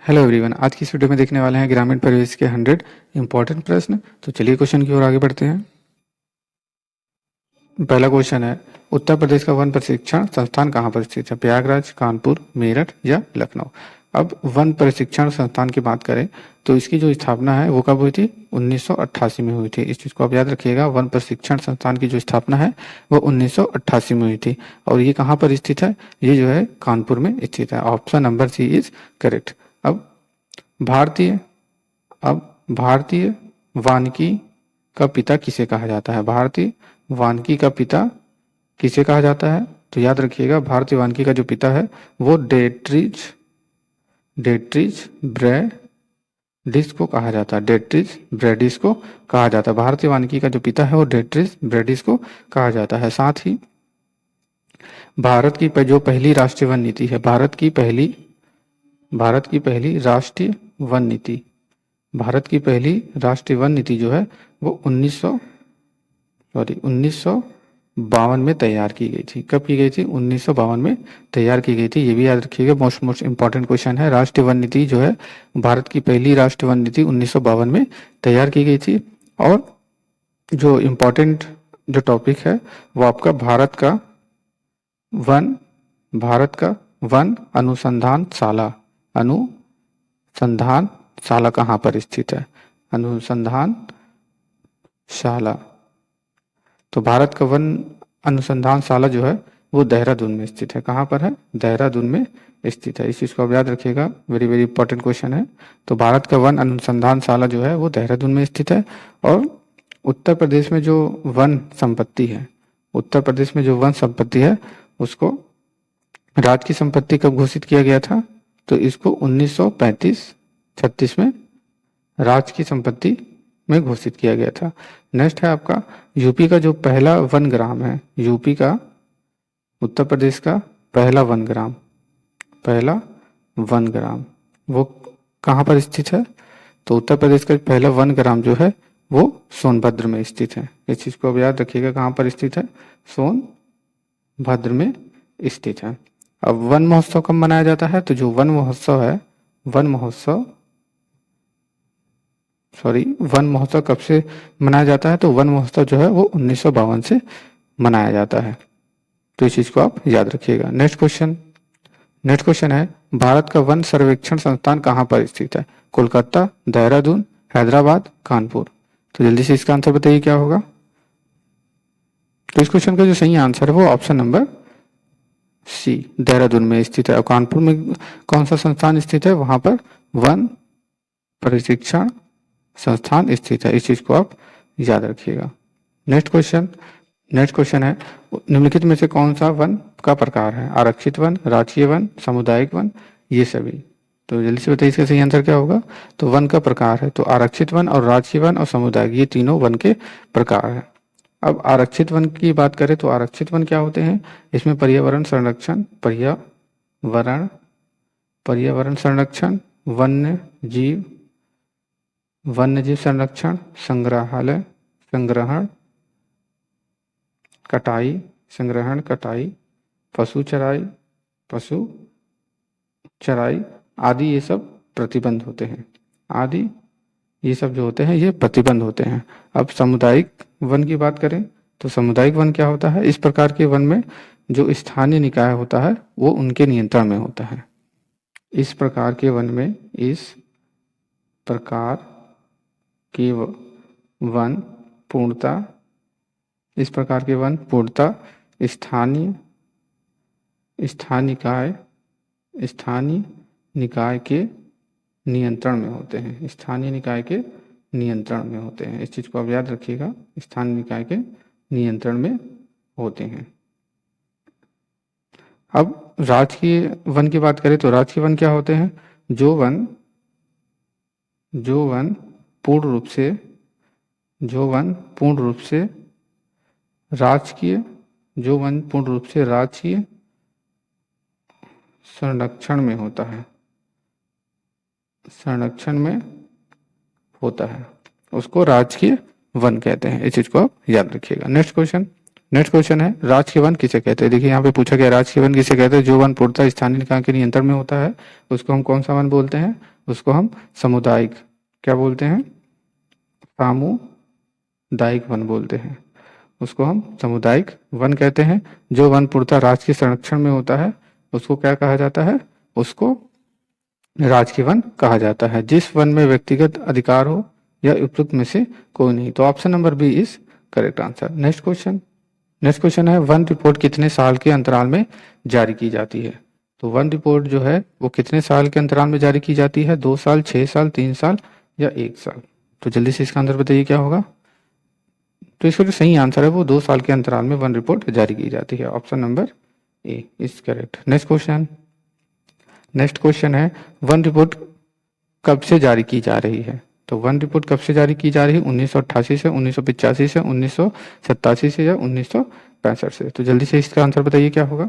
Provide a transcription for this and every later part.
Hello everyone, आज की इस वीडियो में देखने वाले हैं ग्रामीण परिवेश के 100 इंपॉर्टेंट प्रश्न। तो चलिए क्वेश्चन की ओर आगे बढ़ते हैं। पहला क्वेश्चन है, उत्तर प्रदेश का वन प्रशिक्षण संस्थान कहाँ पर स्थित है? प्रयागराज, कानपुर, मेरठ या लखनऊ? अब वन प्रशिक्षण संस्थान की बात करें तो इसकी जो स्थापना है वो कब हुई थी? 1988 में हुई थी। इस चीज़ को आप याद रखिएगा, वन प्रशिक्षण संस्थान की जो स्थापना है वो 1988 में हुई थी। और ये कहाँ पर स्थित है? ये जो है कानपुर में स्थित है। Option number C is correct. भारतीय अब भारतीय वानिकी का पिता किसे कहा जाता है? भारतीय वानिकी का पिता किसे कहा जाता है? तो याद रखिएगा, भारतीय वानिकी का जो पिता है वो डेट्रिज ब्रैडिस को कहा जाता है। डेट्रिज ब्रैडिस को कहा जाता है। भारतीय वानिकी का जो पिता है वो डेट्रिज ब्रैडिस को कहा जाता है। साथ ही भारत की जो पहली राष्ट्रीय वन नीति है, भारत की पहली राष्ट्रीय वन नीति, भारत की पहली राष्ट्रीय वन नीति जो है वो 1952 में तैयार की गई थी। कब की गई थी? 1952 में तैयार की गई थी। ये भी याद रखिएगा, मोस्ट इंपॉर्टेंट क्वेश्चन है। राष्ट्रीय वन नीति जो है, भारत की पहली राष्ट्रीय वन नीति 1952 में तैयार की गई थी। और जो इम्पोर्टेंट जो टॉपिक है वो आपका भारत का वन अनुसंधान शाला कहाँ पर स्थित है? अनुसंधान शाला। तो भारत का वन अनुसंधान शाला जो है वो देहरादून में स्थित है। कहाँ पर है? देहरादून में स्थित है। इस चीज को आप याद रखिएगा, वेरी वेरी इंपॉर्टेंट क्वेश्चन है। तो भारत का वन अनुसंधान शाला जो है वो देहरादून में स्थित है। और उत्तर प्रदेश में जो वन संपत्ति है उसको राज्य की संपत्ति कब घोषित किया गया था? तो इसको 1935-36 में राज्य की संपत्ति में घोषित किया गया था। नेक्स्ट है आपका, यूपी का जो पहला वन ग्राम है, यूपी का उत्तर प्रदेश का पहला वन ग्राम वो कहाँ पर स्थित है? तो उत्तर प्रदेश का पहला वन ग्राम जो है वो सोनभद्र में स्थित है। इस चीज को अब याद रखिएगा, कहाँ पर स्थित है? सोनभद्र में स्थित है। अब वन महोत्सव कब मनाया जाता है? तो जो वन महोत्सव कब से मनाया जाता है? तो वन महोत्सव जो है वो 1952 से मनाया जाता है। तो इस चीज को आप याद रखिएगा। नेक्स्ट क्वेश्चन है, भारत का वन सर्वेक्षण संस्थान कहाँ पर स्थित है? कोलकाता, देहरादून, हैदराबाद, कानपुर? तो जल्दी से इसका आंसर बताइए क्या होगा। तो इस क्वेश्चन का जो सही आंसर है वो ऑप्शन नंबर सी, देहरादून में स्थित है। और कानपुर में कौन सा संस्थान स्थित है? वहां पर वन प्रशिक्षण संस्थान स्थित है। इस चीज को आप याद रखिएगा। नेक्स्ट क्वेश्चन है, निम्नलिखित में से कौन सा वन का प्रकार है? आरक्षित वन, राजकीय वन, सामुदायिक वन, ये सभी? तो जल्दी से बताइए इसका सही आंसर क्या होगा। तो वन का प्रकार है तो आरक्षित वन और राजकीय वन और सामुदायिक, ये तीनों वन के प्रकार है। अब आरक्षित वन की बात करें तो आरक्षित वन क्या होते हैं? इसमें पर्यावरण संरक्षण, वन्य जीव संरक्षण, संग्रहण, कटाई, पशु चराई आदि ये सब प्रतिबंध होते हैं। ये सब जो होते हैं ये प्रतिबंध होते हैं। अब सामुदायिक वन की बात करें तो सामुदायिक वन क्या होता है? इस प्रकार के वन में जो स्थानीय निकाय होता है वो उनके नियंत्रण में होता है। इस प्रकार के वन पूर्णतः स्थानीय निकाय के नियंत्रण में होते हैं। इस चीज को आप याद रखिएगा, स्थानीय निकाय के नियंत्रण में होते हैं। अब राजकीय वन की बात करें तो राजकीय वन क्या होते हैं? जो वन पूर्ण रूप से राजकीय संरक्षण में होता है उसको राजकीय वन कहते हैं। इस चीज को आप याद रखिएगा। नेक्स्ट नेक्स्ट क्वेश्चन है राज के वन किसे कहते हैं। देखिए यहाँ पे पूछा गया राज के वन किसे कहते हैं। जो वन पूर्णतः स्थानीय निकाय के नियंत्रण में होता है उसको हम कौन सा वन बोलते हैं, उसको हम सामुदायिक क्या बोलते हैं, सामुदायिक वन बोलते हैं, उसको हम सामुदायिक वन कहते हैं। जो वन पूर्णतः राज्य के संरक्षण में होता है उसको क्या कहा जाता है, उसको राजकीय वन कहा जाता है। जिस वन में व्यक्तिगत अधिकार हो या उपयुक्त में से कोई नहीं। तो option number B is correct answer. Next question है वन रिपोर्ट कितने साल के अंतराल में जारी की जाती है। तो वन रिपोर्ट जो है वो कितने साल के अंतराल में जारी की जाती है, 2 साल, 6 साल, 3 साल या 1 साल। तो जल्दी से इसका आंसर बताइए क्या होगा। तो इसका जो सही आंसर है वो 2 साल के अंतराल में वन रिपोर्ट जारी की जाती है। Option number A is correct. Next question है वन रिपोर्ट कब से जारी की जा रही है। तो वन रिपोर्ट कब से जारी की जा रही है, 1988 से, 1985 से, 1987 से या 1965 से। तो जल्दी से इसका आंसर बताइए क्या होगा।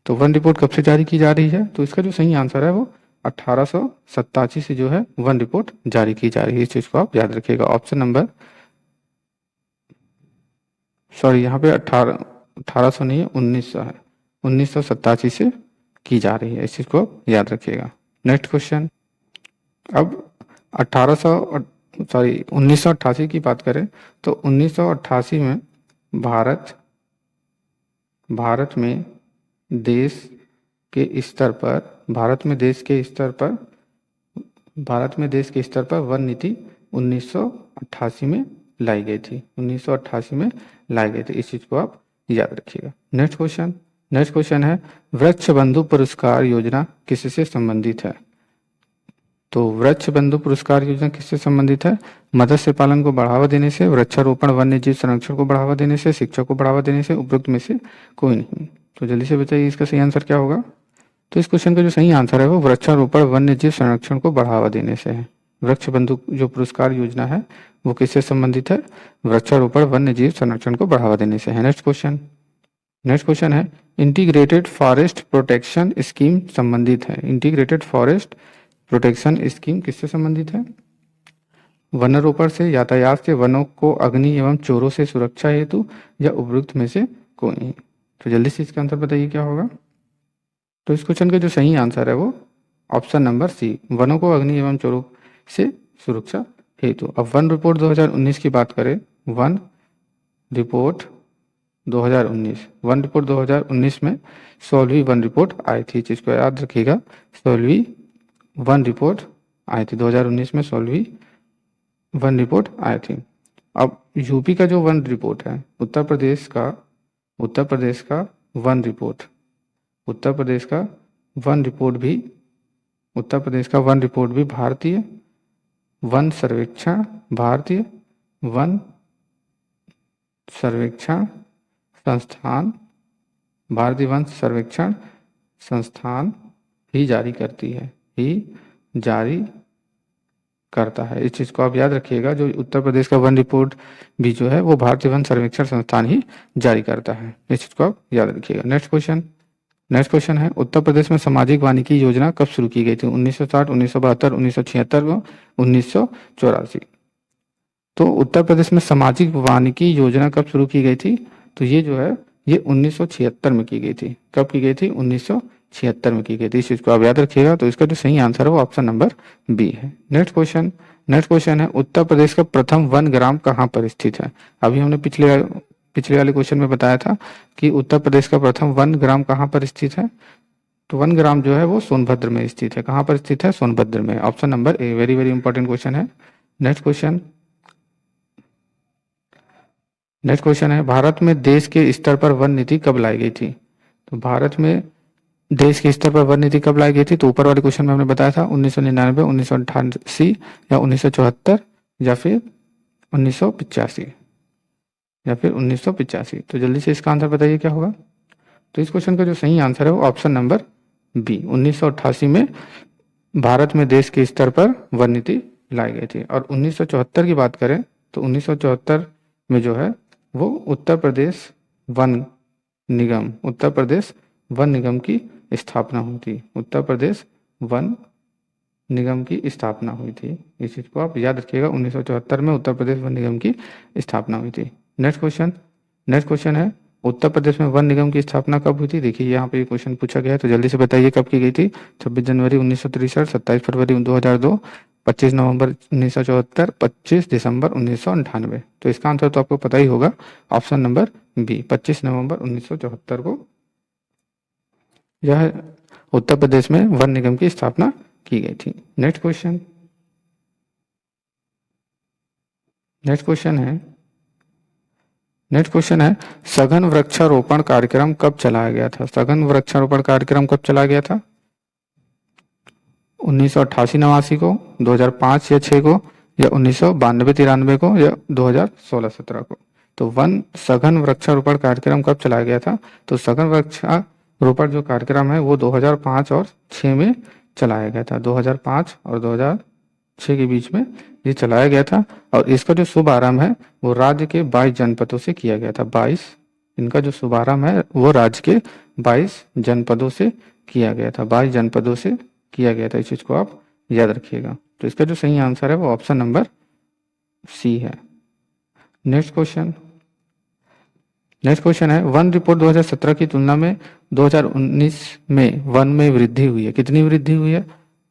तो वन रिपोर्ट कब से जारी की जा रही है, तो इसका जो सही आंसर है वो 1887 से जो है वन रिपोर्ट जारी की जा रही है। इस चीज को आप याद रखिएगा। ऑप्शन नंबर सॉरी यहाँ पे 1800 नहीं है, 1900 है, 1987 से की जा रही है। इस चीज को आप याद रखिएगा। नेक्स्ट क्वेश्चन, अब 1988 की बात करें तो 1988 में भारत में देश के स्तर पर वन नीति 1988 में लाई गई थी। 1988 में लाई गई थी। इस चीज को आप याद रखिएगा। नेक्स्ट क्वेश्चन है वृक्ष बंधु पुरस्कार योजना किससे संबंधित है। तो वृक्ष बंधु पुरस्कार योजना किससे संबंधित है, मत्स्य पालन को बढ़ावा देने से, वृक्षारोपण, वन्य जीव संरक्षण को बढ़ावा देने से, शिक्षा को बढ़ावा देने से, उपयुक्त में से कोई नहीं। तो जल्दी से बताइए इसका सही आंसर क्या होगा। तो इस क्वेश्चन का जो सही आंसर है वो वृक्षारोपण, वन्य जीव संरक्षण को बढ़ावा देने से है। वृक्ष बंधु जो पुरस्कार योजना है वो किससे संबंधित है, वृक्षारोपण, वन्य जीव संरक्षण को बढ़ावा देने से है। नेक्स्ट क्वेश्चन है इंटीग्रेटेड फॉरेस्ट प्रोटेक्शन स्कीम संबंधित है। इंटीग्रेटेड फॉरेस्ट प्रोटेक्शन स्कीम किससे संबंधित है, वनारोपण से, यातायात से, वनों को अग्नि एवं चोरों से सुरक्षा हेतु या उपयुक्त में से कोई नहीं। तो जल्दी से इसका आंसर बताइए क्या होगा। तो इस क्वेश्चन का जो सही आंसर है वो ऑप्शन नंबर सी, वनों को अग्नि एवं चोरों से सुरक्षा हेतु। अब वन रिपोर्ट 2019 की बात करें, वन रिपोर्ट 2019 में 16वीं वन रिपोर्ट आई थी। जिसको याद रखिएगा, 16वीं वन रिपोर्ट आई थी 2019 में, 16वीं वन रिपोर्ट आई थी। अब यूपी का जो वन रिपोर्ट है, उत्तर प्रदेश का वन रिपोर्ट, उत्तर प्रदेश का वन रिपोर्ट भी भारतीय वन सर्वेक्षण संस्थान ही जारी करता है। इस चीज को आप याद रखिएगा। जो उत्तर प्रदेश का वन रिपोर्ट भी जो है वो भारतीय वन सर्वेक्षण संस्थान ही जारी करता है। इस चीज को आप याद रखिएगा। नेक्स्ट क्वेश्चन है उत्तर प्रदेश में सामाजिक वानिकी योजना कब शुरू की गई थी, 1960, 1972, 1976 व 1984। तो उत्तर प्रदेश में सामाजिक वानिकी योजना कब शुरू की गई थी, तो ये जो है ये 1976 में की गई थी। कब की गई थी, 1976 में की गई थी। इस चीज को आप याद रखिएगा। तो इसका जो सही आंसर है वो ऑप्शन नंबर बी है। नेक्स्ट क्वेश्चन है उत्तर प्रदेश का प्रथम वन ग्राम कहाँ पर स्थित है। अभी हमने पिछले वाले क्वेश्चन में बताया था कि उत्तर प्रदेश का प्रथम वन ग्राम कहाँ पर स्थित है। तो वन ग्राम जो है वो सोनभद्र में स्थित है। कहाँ पर स्थित है, सोनभद्र में। ऑप्शन नंबर ए, वेरी वेरी इंपॉर्टेंट क्वेश्चन है। नेक्स्ट क्वेश्चन है भारत में देश के स्तर पर वन नीति कब लाई गई थी। तो भारत में देश के स्तर पर वन नीति कब लाई गई थी, तो ऊपर वाले क्वेश्चन में हमने बताया था 1999, 1988 या 1974 या फिर 1985। तो जल्दी से इसका आंसर बताइए क्या होगा। तो इस क्वेश्चन का जो सही आंसर है वो ऑप्शन नंबर बी, 1988 में भारत में देश के स्तर पर वन नीति लाई गई थी। और 1974 की बात करें तो 1974 में जो है वो उत्तर प्रदेश वन निगम की स्थापना हुई थी। उत्तर प्रदेश वन निगम की स्थापना हुई थी। इस चीज को आप याद रखिएगा। 1974 में उत्तर प्रदेश वन निगम की स्थापना हुई थी। नेक्स्ट नेक्स्ट क्वेश्चन है उत्तर प्रदेश में वन निगम की स्थापना कब हुई थी। देखिए यहाँ पे ये क्वेश्चन पूछा गया है, तो जल्दी से बताइए कब की गई थी। 26 जनवरी 1963, 27 फरवरी 2002, 25 नवंबर 1974, 25 दिसंबर 1998। तो इसका आंसर तो आपको पता ही होगा, ऑप्शन नंबर बी, 25 नवंबर 1974 को यह उत्तर प्रदेश में वन निगम की स्थापना की गई थी। नेक्स्ट क्वेश्चन, नेक्स्ट क्वेश्चन है सघन वृक्षारोपण कार्यक्रम कब चलाया गया था। सघन वृक्षारोपण कार्यक्रम कब चलाया गया था। 1988-89 को, 2005 या 6 को, या 1992-93 को, या 2016-17 को। तो सघन वृक्षारोपण कार्यक्रम कब चलाया गया था। तो सघन वृक्षारोपण जो कार्यक्रम है वो 2005 और 6 में चलाया गया था। 2005 और 2006 के बीच में ये चलाया गया था। और इसका जो शुभारंभ है वो राज्य के 22 जनपदों से किया गया था। 22, इनका जो शुभारंभ है वो राज्य के 22 जनपदों से किया गया था। 22 जनपदों से किया गया था, इस चीज को आप याद रखिएगा। तो इसका जो सही आंसर है वो ऑप्शन नंबर सी है। नेक्स्ट क्वेश्चन है वन रिपोर्ट 2017 की तुलना में 2019 में वन में वृद्धि हुई है। कितनी वृद्धि हुई है।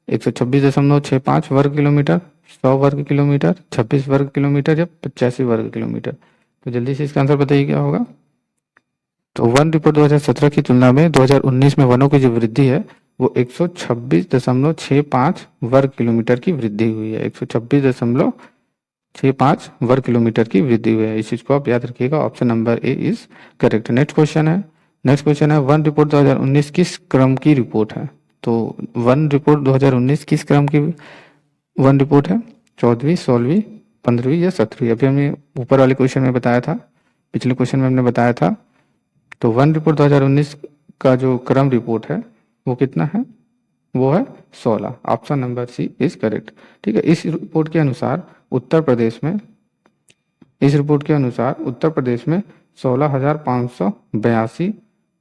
126.65 वर्ग किलोमीटर, 100 वर्ग किलोमीटर, 26 वर्ग किलोमीटर, या 85 वर्ग किलोमीटर। तो जल्दी से इसका आंसर बताइए क्या होगा। तो वन रिपोर्ट 2017 की तुलना में 2019 में वनों की जो वृद्धि है वो 126.65 वर्ग किलोमीटर की वृद्धि हुई है। 126.65 वर्ग किलोमीटर की वृद्धि हुई है। इस चीज को आप याद रखिएगा, option number A is correct. Next question है वन रिपोर्ट 2019 किस क्रम की रिपोर्ट है। तो वन रिपोर्ट 2019 किस क्रम की वन रिपोर्ट है। 14वीं, 16वीं, 15वीं या 17वीं। अभी हमने ऊपर वाले क्वेश्चन में बताया था, पिछले क्वेश्चन में हमने बताया था। तो वन रिपोर्ट 2019 का जो क्रम रिपोर्ट है वो कितना है, वो है 16। Option number C is correct. ठीक है, इस रिपोर्ट के अनुसार उत्तर प्रदेश में 16,582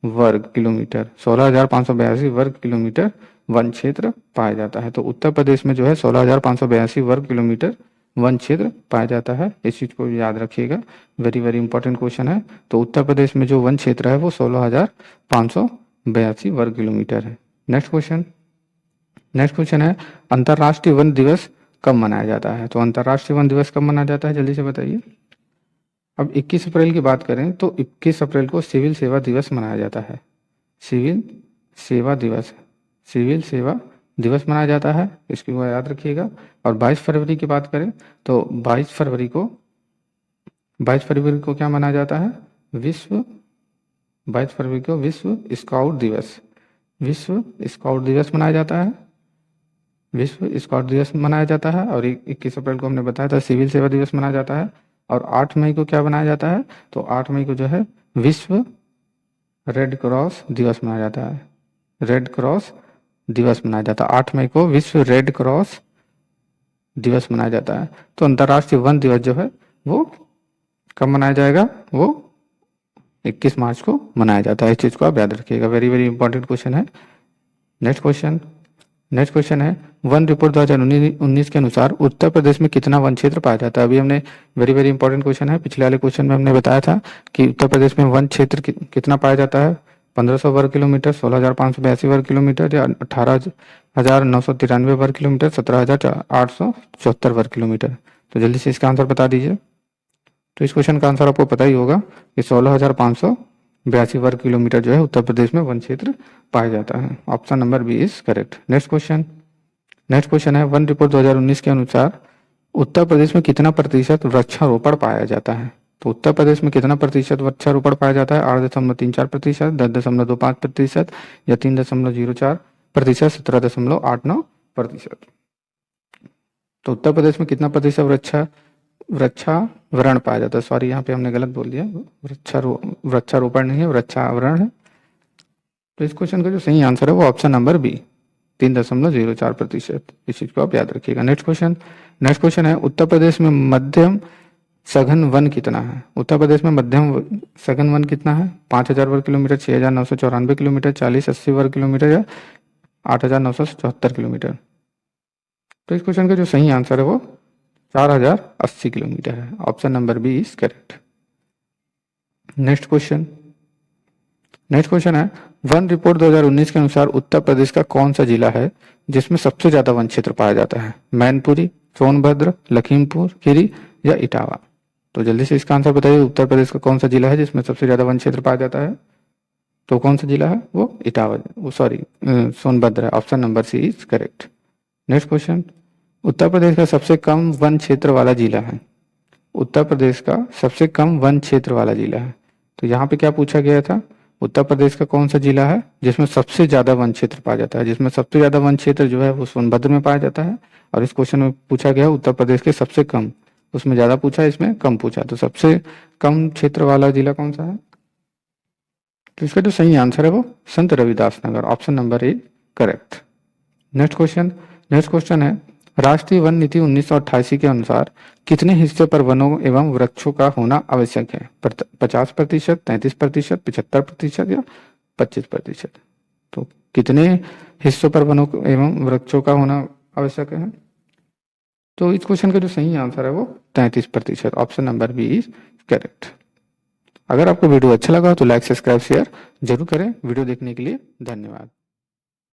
वर्ग किलोमीटर, 16,582 वर्ग किलोमीटर वन क्षेत्र पाया जाता है। तो उत्तर प्रदेश में जो है 16,582 वर्ग किलोमीटर वन क्षेत्र पाया जाता है। इस चीज को याद रखिएगा, वेरी वेरी इंपॉर्टेंट क्वेश्चन है। तो उत्तर प्रदेश में जो वन क्षेत्र है वो 16,582 वर्ग किलोमीटर है। नेक्स्ट क्वेश्चन है अंतर्राष्ट्रीय वन दिवस कब मनाया जाता है। तो अंतर्राष्ट्रीय वन दिवस कब मनाया जाता है, जल्दी से बताइए। अब 21 अप्रैल की बात करें तो 21 अप्रैल को सिविल सेवा दिवस मनाया जाता है। सिविल सेवा दिवस मनाया जाता है, इसको याद रखिएगा। और 22 फरवरी की बात करें तो 22 फरवरी को क्या मनाया जाता है, विश्व स्काउट दिवस मनाया जाता है। और 21 अप्रैल को हमने बताया था सिविल सेवा दिवस मनाया जाता है। और 8 मई को क्या मनाया जाता है, तो 8 मई को जो है विश्व रेड क्रॉस दिवस मनाया जाता है। 8 मई को विश्व रेड क्रॉस दिवस मनाया जाता है। तो अंतर्राष्ट्रीय वन दिवस जो है वो कब मनाया जाएगा, वो 21 मार्च को मनाया जाता है। इस चीज को आप याद रखिएगा, वेरी वेरी इंपॉर्टेंट क्वेश्चन है। नेक्स्ट क्वेश्चन है वन रिपोर्ट 2019 के अनुसार उत्तर प्रदेश में कितना वन क्षेत्र पाया जाता है। अभी हमने वेरी वेरी इंपॉर्टेंट क्वेश्चन है, पिछले वाले क्वेश्चन में हमने बताया था कि उत्तर प्रदेश में वन क्षेत्र कितना पाया जाता है, 1500 वर्ग किलोमीटर, 16,582 वर्ग किलोमीटर, या 18,993 वर्ग किलोमीटर, 17,874 वर्ग किलोमीटर। तो जल्दी से इसका आंसर बता दीजिए। तो इस क्वेश्चन का आंसर आपको पता ही होगा कि 16,582 वर्ग किलोमीटर जो है उत्तर प्रदेश में वन क्षेत्र पाया जाता है। Option number B is correct. Next question है वन रिपोर्ट 2019 के अनुसार उत्तर प्रदेश में कितना प्रतिशत वृक्षारोपण पाया जाता है। तो उत्तर प्रदेश में कितना प्रतिशत वृक्षारोपण पाया जाता है, 8.34%, 10.25%, या 3.04%, 17.89%। तो उत्तर प्रदेश में कितना प्रतिशत वृक्षावरण पाया जाता है। सॉरी, यहाँ पे हमने गलत बोल दिया, वृक्षारोपण नहीं है, वृक्षावरण है। तो इस क्वेश्चन का जो सही आंसर है वो ऑप्शन नंबर बी, 3.04%। इस चीज को आप याद रखिएगा। नेक्स्ट क्वेश्चन है उत्तर प्रदेश में मध्यम सघन वन कितना है। उत्तर प्रदेश में मध्यम सघन वन कितना है, 5,000 वर्ग किलोमीटर, 6,994 किलोमीटर, 40-80 वर्ग किलोमीटर, या 8,974 किलोमीटर। तो इस क्वेश्चन का जो सही आंसर है वो 4,080 किलोमीटर है। Option number B is correct. Next question है, वन रिपोर्ट 2019 के अनुसार उत्तर प्रदेश का कौन सा जिला है जिसमें सबसे ज्यादा वन क्षेत्र पाया जाता है? मैनपुरी, सोनभद्र, लखीमपुर खीरी या इटावा? तो जल्दी से इसका आंसर बताइए, उत्तर प्रदेश का कौन सा जिला है जिसमें सबसे ज्यादा वन क्षेत्र पाया जाता है? तो कौन सा जिला है? वो इटावा, वो सॉरी सोनभद्र है। Option number C is correct. Next question, Uttar Pradesh का सबसे कम वन क्षेत्र वाला जिला है? उत्तर प्रदेश का सबसे कम वन क्षेत्र वाला जिला है। तो यहाँ पे क्या पूछा गया था? उत्तर प्रदेश का कौन सा जिला है जिसमें सबसे ज्यादा वन क्षेत्र पाया जाता है? जिसमें सबसे ज्यादा वन क्षेत्र जो है वो सोनभद्र में पाया जाता है। और इस क्वेश्चन में पूछा गया उत्तर प्रदेश के सबसे कम, उसमें ज्यादा पूछा, इसमें कम पूछा। तो सबसे कम क्षेत्र वाला जिला कौन सा है? तो इसका जो सही आंसर है वो Sant Ravidas Nagar. Option number A correct. Next question है, राष्ट्रीय वन नीति 1988 के अनुसार कितने हिस्से पर वनों एवं वृक्षों का होना आवश्यक है? 50%, 33%, 75% या 25%? तो कितने हिस्सों पर वनों एवं वृक्षों का होना आवश्यक है? तो इस क्वेश्चन का जो सही आंसर है वो 33%। Option number B is correct. अगर आपको वीडियो अच्छा लगा तो लाइक, सब्सक्राइब, शेयर जरूर करें। वीडियो देखने के लिए धन्यवाद।